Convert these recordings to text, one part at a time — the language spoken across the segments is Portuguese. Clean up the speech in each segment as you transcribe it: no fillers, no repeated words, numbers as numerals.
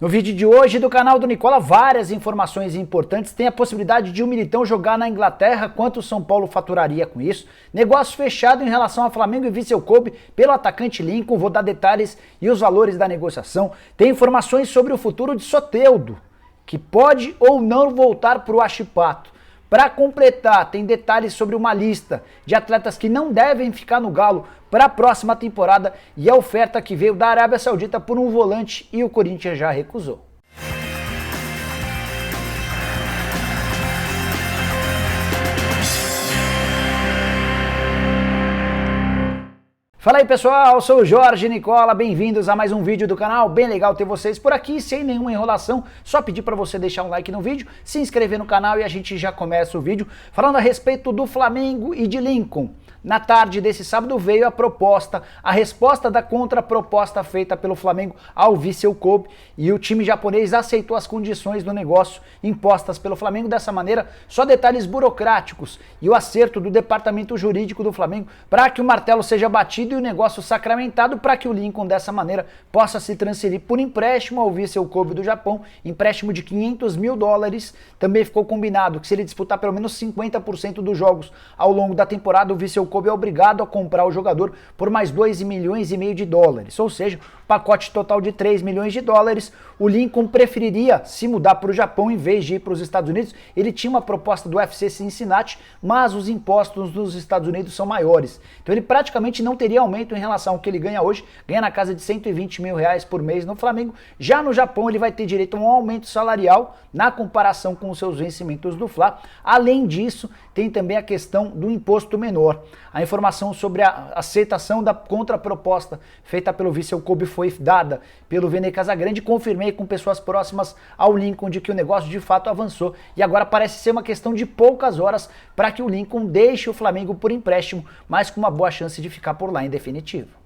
No vídeo de hoje do canal do Nicola, várias informações importantes. Tem a possibilidade de o Militão jogar na Inglaterra, quanto o São Paulo faturaria com isso. Negócio fechado em relação ao Flamengo e Vissel Kobe pelo atacante Lincoln. Vou dar detalhes e os valores da negociação. Tem informações sobre o futuro de Soteldo, que pode ou não voltar para o Huachipato. Para completar, tem detalhes sobre uma lista de atletas que não devem ficar no Galo para a próxima temporada e a oferta que veio da Arábia Saudita por um volante e o Corinthians já recusou. Fala aí pessoal, sou o Jorge Nicola, bem-vindos a mais um vídeo do canal, bem legal ter vocês por aqui, sem nenhuma enrolação, só pedir para você deixar um like no vídeo, se inscrever no canal e a gente já começa o vídeo falando a respeito do Flamengo e de Lincoln. Na tarde desse sábado veio a resposta da contraproposta feita pelo Flamengo ao Vissel Kobe e o time japonês aceitou as condições do negócio impostas pelo Flamengo. Dessa maneira, só detalhes burocráticos e o acerto do departamento jurídico do Flamengo para que o martelo seja batido e o negócio sacramentado para que o Lincoln dessa maneira possa se transferir por empréstimo ao Vissel Kobe do Japão, empréstimo de $500 mil. Também ficou combinado que se ele disputar pelo menos 50% dos jogos ao longo da temporada, o Vissel Kobe é obrigado a comprar o jogador por mais $2,5 milhões, ou seja, pacote total de $3 milhões. O Lincoln preferiria se mudar para o Japão em vez de ir para os Estados Unidos. Ele tinha uma proposta do UFC Cincinnati, mas os impostos nos Estados Unidos são maiores. Então ele praticamente não teria aumento em relação ao que ele ganha hoje, ganha na casa de R$120 mil por mês no Flamengo. Já no Japão ele vai ter direito a um aumento salarial na comparação com os seus vencimentos do Fla. Além disso, tem também a questão do imposto menor. A informação sobre a aceitação da contraproposta feita pelo Vissel Kobe foi dada pelo Vene Casagrande. Confirmei com pessoas próximas ao Lincoln de que o negócio de fato avançou e agora parece ser uma questão de poucas horas para que o Lincoln deixe o Flamengo por empréstimo, mas com uma boa chance de ficar por lá em definitivo.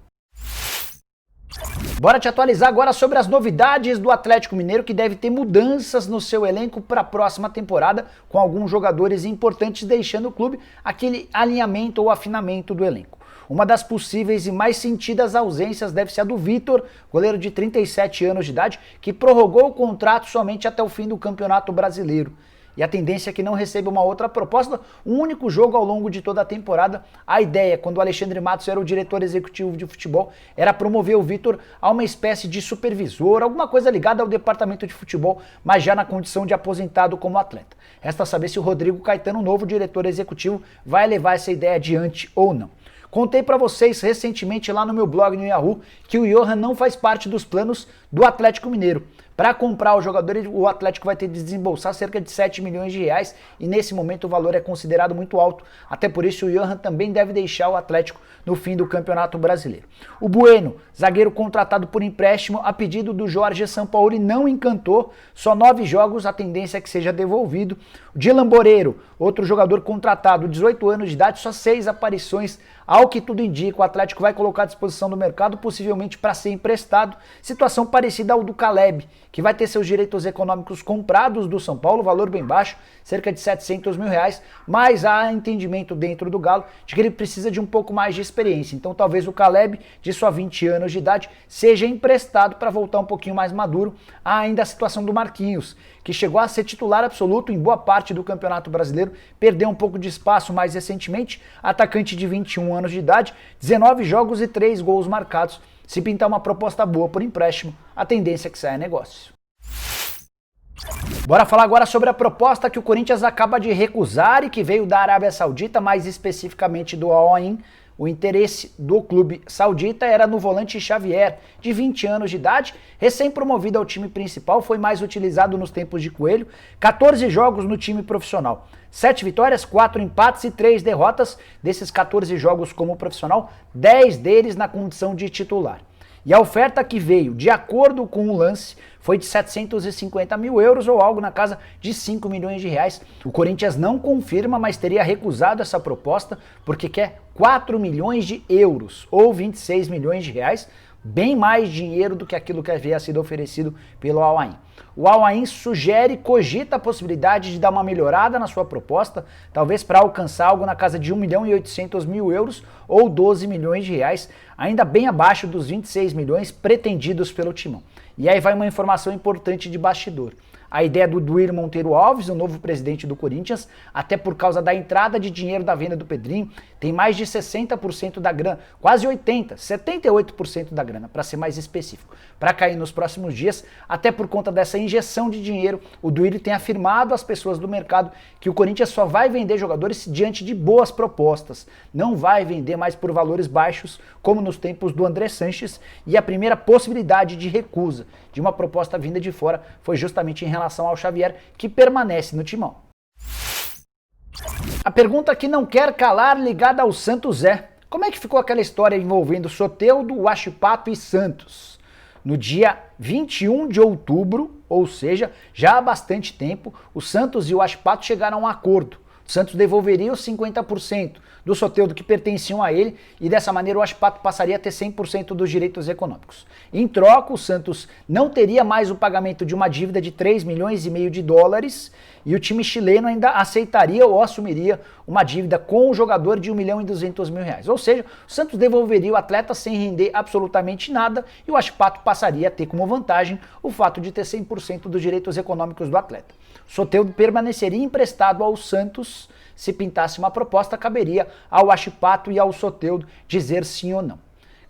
Bora te atualizar agora sobre as novidades do Atlético Mineiro, que deve ter mudanças no seu elenco para a próxima temporada, com alguns jogadores importantes deixando o clube, aquele alinhamento ou afinamento do elenco. Uma das possíveis e mais sentidas ausências deve ser a do Vitor, goleiro de 37 anos de idade, que prorrogou o contrato somente até o fim do Campeonato Brasileiro. E a tendência é que não receba uma outra proposta, um único jogo ao longo de toda a temporada. A ideia, quando o Alexandre Matos era o diretor executivo de futebol, era promover o Vitor a uma espécie de supervisor, alguma coisa ligada ao departamento de futebol, mas já na condição de aposentado como atleta. Resta saber se o Rodrigo Caetano, novo diretor executivo, vai levar essa ideia adiante ou não. Contei para vocês recentemente lá no meu blog no Yahoo que o Johan não faz parte dos planos do Atlético Mineiro. Para comprar o jogador, o Atlético vai ter de desembolsar cerca de R$7 milhões e nesse momento o valor é considerado muito alto. Até por isso o Johan também deve deixar o Atlético no fim do Campeonato Brasileiro. O Bueno, zagueiro contratado por empréstimo a pedido do Jorge Sampaoli, não encantou. Só 9 jogos, a tendência é que seja devolvido. O Dylan Boreiro, outro jogador contratado, 18 anos de idade, só 6 aparições. Ao que tudo indica, o Atlético vai colocar à disposição do mercado, possivelmente para ser emprestado. Situação parecida ao do Caleb, que vai ter seus direitos econômicos comprados do São Paulo, valor bem baixo, cerca de R$700 mil, mas há entendimento dentro do Galo de que ele precisa de um pouco mais de experiência. Então talvez o Caleb, de só 20 anos de idade, seja emprestado para voltar um pouquinho mais maduro. Há ainda a situação do Marquinhos, que chegou a ser titular absoluto em boa parte do Campeonato Brasileiro, perdeu um pouco de espaço mais recentemente, atacante de 21 anos de idade, 19 jogos e 3 gols marcados. Se pintar uma proposta boa por empréstimo, a tendência é que saia negócio. Bora falar agora sobre a proposta que o Corinthians acaba de recusar e que veio da Arábia Saudita, mais especificamente do Al Ain. O interesse do clube saudita era no volante Xavier, de 20 anos de idade, recém-promovido ao time principal, foi mais utilizado nos tempos de Coelho, 14 jogos no time profissional, 7 vitórias, 4 empates e 3 derrotas. Desses 14 jogos como profissional, 10 deles na condição de titular. E a oferta que veio, de acordo com o lance, foi de €750 mil ou algo na casa de R$5 milhões. O Corinthians não confirma, mas teria recusado essa proposta porque quer €4 milhões ou R$26 milhões, bem mais dinheiro do que aquilo que havia sido oferecido pelo Al Ain. O Al Ain cogita a possibilidade de dar uma melhorada na sua proposta, talvez para alcançar algo na casa de €1.800.000 ou R$12 milhões, ainda bem abaixo dos 26 milhões pretendidos pelo Timão. E aí vai uma informação importante de bastidor. A ideia do Duílio Monteiro Alves, o novo presidente do Corinthians, até por causa da entrada de dinheiro da venda do Pedrinho, tem mais de 60% da grana, quase 80%, 78% da grana, para ser mais específico, para cair nos próximos dias. Até por conta dessa injeção de dinheiro, o Duílio tem afirmado às pessoas do mercado que o Corinthians só vai vender jogadores diante de boas propostas, não vai vender mais por valores baixos, como nos tempos do André Sanches, e a primeira possibilidade de recusa de uma proposta vinda de fora foi justamente em relação ao Xavier, que permanece no timão. A pergunta que não quer calar ligada ao Santos é: como é que ficou aquela história envolvendo Soteldo, Huachipato e Santos? No dia 21 de outubro, ou seja, já há bastante tempo, o Santos e o Huachipato chegaram a um acordo. O Santos devolveria os 50% do Soteldo que pertenciam a ele e dessa maneira o Huachipato passaria a ter 100% dos direitos econômicos. Em troca, o Santos não teria mais o pagamento de uma dívida de 3,5 milhões de dólares e o time chileno ainda aceitaria ou assumiria uma dívida com o jogador de 1,2 milhão. Ou seja, o Santos devolveria o atleta sem render absolutamente nada e o Huachipato passaria a ter como vantagem o fato de ter 100% dos direitos econômicos do atleta. O Soteldo permaneceria emprestado ao Santos. Se pintasse uma proposta, caberia ao Huachipato e ao Soteldo dizer sim ou não.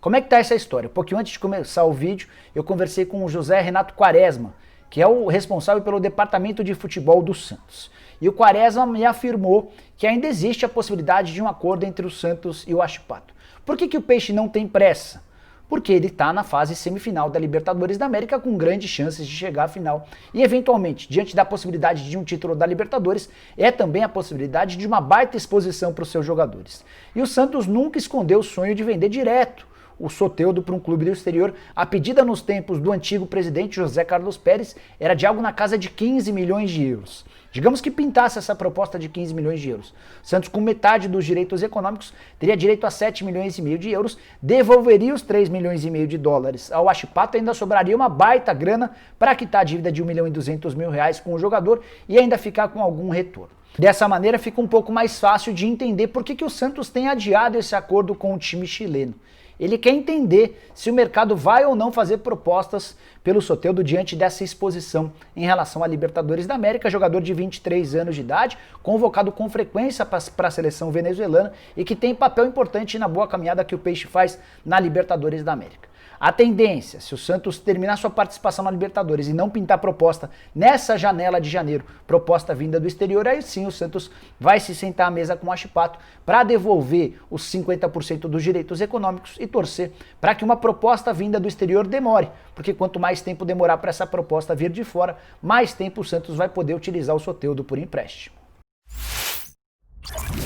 Como é que está essa história? Um pouquinho antes de começar o vídeo, eu conversei com o José Renato Quaresma, que é o responsável pelo departamento de futebol do Santos. E o Quaresma me afirmou que ainda existe a possibilidade de um acordo entre o Santos e o Huachipato. Por que o Peixe não tem pressa? Porque ele está na fase semifinal da Libertadores da América com grandes chances de chegar à final. E eventualmente, diante da possibilidade de um título da Libertadores, é também a possibilidade de uma baita exposição para os seus jogadores. E o Santos nunca escondeu o sonho de vender direto o Soteldo para um clube do exterior. A pedida nos tempos do antigo presidente José Carlos Pérez era de algo na casa de 15 milhões de euros. Digamos que pintasse essa proposta de 15 milhões de euros. Santos, com metade dos direitos econômicos, teria direito a 7,5 milhões de euros, devolveria os 3,5 milhões de dólares ao Huachipato, ainda sobraria uma baita grana para quitar a dívida de 1,2 milhão com o jogador e ainda ficar com algum retorno. Dessa maneira fica um pouco mais fácil de entender por que o Santos tem adiado esse acordo com o time chileno. Ele quer entender se o mercado vai ou não fazer propostas pelo Soteldo diante dessa exposição em relação à Libertadores da América, jogador de 23 anos de idade, convocado com frequência para a seleção venezuelana e que tem papel importante na boa caminhada que o Peixe faz na Libertadores da América. A tendência, se o Santos terminar sua participação na Libertadores e não pintar proposta nessa janela de janeiro, proposta vinda do exterior, aí sim o Santos vai se sentar à mesa com o Huachipato para devolver os 50% dos direitos econômicos e torcer para que uma proposta vinda do exterior demore, porque quanto mais tempo demorar para essa proposta vir de fora, mais tempo o Santos vai poder utilizar o Soteldo por empréstimo.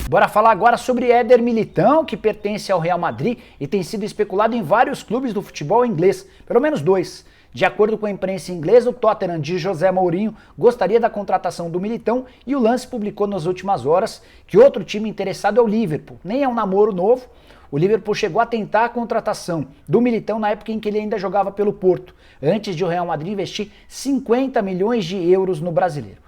Bora falar agora sobre Éder Militão, que pertence ao Real Madrid e tem sido especulado em vários clubes do futebol inglês, pelo menos 2. De acordo com a imprensa inglesa, o Tottenham de José Mourinho gostaria da contratação do Militão e o Lance publicou nas últimas horas que outro time interessado é o Liverpool. Nem é um namoro novo. O Liverpool chegou a tentar a contratação do Militão na época em que ele ainda jogava pelo Porto, antes de o Real Madrid investir 50 milhões de euros no brasileiro.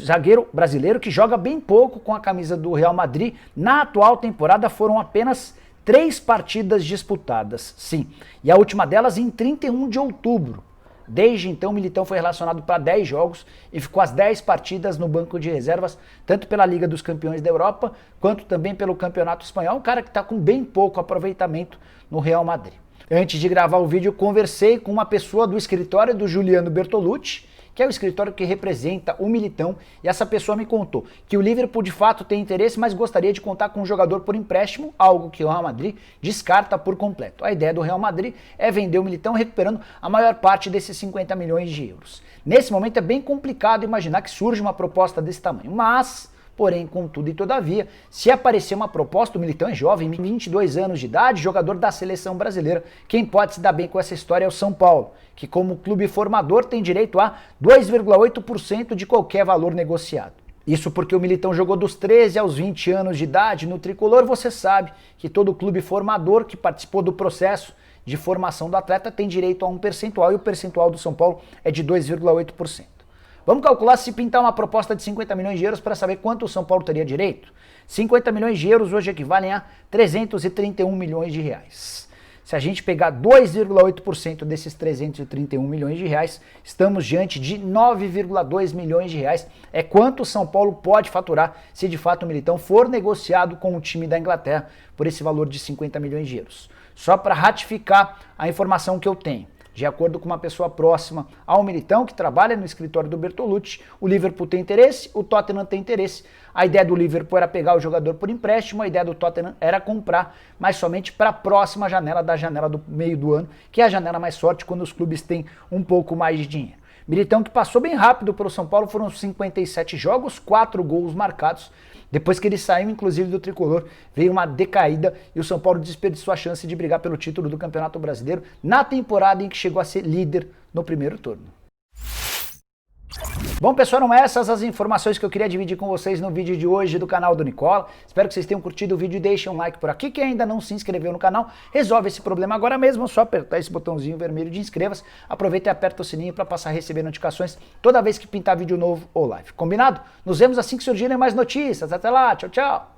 Zagueiro brasileiro que joga bem pouco com a camisa do Real Madrid. Na atual temporada foram apenas 3 partidas disputadas, sim, e a última delas em 31 de outubro. Desde então, o Militão foi relacionado para 10 jogos e ficou as 10 partidas no banco de reservas, tanto pela Liga dos Campeões da Europa, quanto também pelo Campeonato Espanhol, um cara que está com bem pouco aproveitamento no Real Madrid. Antes de gravar o vídeo, conversei com uma pessoa do escritório do Juliano Bertolucci, que é o escritório que representa o Militão, e essa pessoa me contou que o Liverpool de fato tem interesse, mas gostaria de contar com um jogador por empréstimo, algo que o Real Madrid descarta por completo. A ideia do Real Madrid é vender o Militão recuperando a maior parte desses 50 milhões de euros. Nesse momento é bem complicado imaginar que surge uma proposta desse tamanho, mas... Porém, contudo e todavia, se aparecer uma proposta, o Militão é jovem, 22 anos de idade, jogador da seleção brasileira. Quem pode se dar bem com essa história é o São Paulo, que como clube formador tem direito a 2,8% de qualquer valor negociado. Isso porque o Militão jogou dos 13 aos 20 anos de idade no Tricolor. Você sabe que todo clube formador que participou do processo de formação do atleta tem direito a um percentual, e o percentual do São Paulo é de 2,8%. Vamos calcular se pintar uma proposta de 50 milhões de euros para saber quanto o São Paulo teria direito? 50 milhões de euros hoje equivalem a 331 milhões de reais. Se a gente pegar 2,8% desses 331 milhões de reais, estamos diante de 9,2 milhões de reais. É quanto o São Paulo pode faturar se de fato o Militão for negociado com o time da Inglaterra por esse valor de 50 milhões de euros. Só para ratificar a informação que eu tenho. De acordo com uma pessoa próxima ao Militão, que trabalha no escritório do Bertolucci, o Liverpool tem interesse, o Tottenham tem interesse. A ideia do Liverpool era pegar o jogador por empréstimo, a ideia do Tottenham era comprar, mas somente para a próxima janela, da janela do meio do ano, que é a janela mais forte quando os clubes têm um pouco mais de dinheiro. Militão, que passou bem rápido pelo São Paulo, foram 57 jogos, 4 gols marcados. Depois que ele saiu, inclusive, do tricolor, veio uma decaída e o São Paulo desperdiçou a chance de brigar pelo título do Campeonato Brasileiro na temporada em que chegou a ser líder no primeiro turno. Bom, pessoal, eram essas as informações que eu queria dividir com vocês no vídeo de hoje do canal do Nicola. Espero que vocês tenham curtido o vídeo e deixem um like por aqui. Quem ainda não se inscreveu no canal, resolve esse problema agora mesmo, é só apertar esse botãozinho vermelho de inscreva-se. Aproveita e aperta o sininho para passar a receber notificações toda vez que pintar vídeo novo ou live. Combinado? Nos vemos assim que surgirem mais notícias. Até lá, tchau, tchau!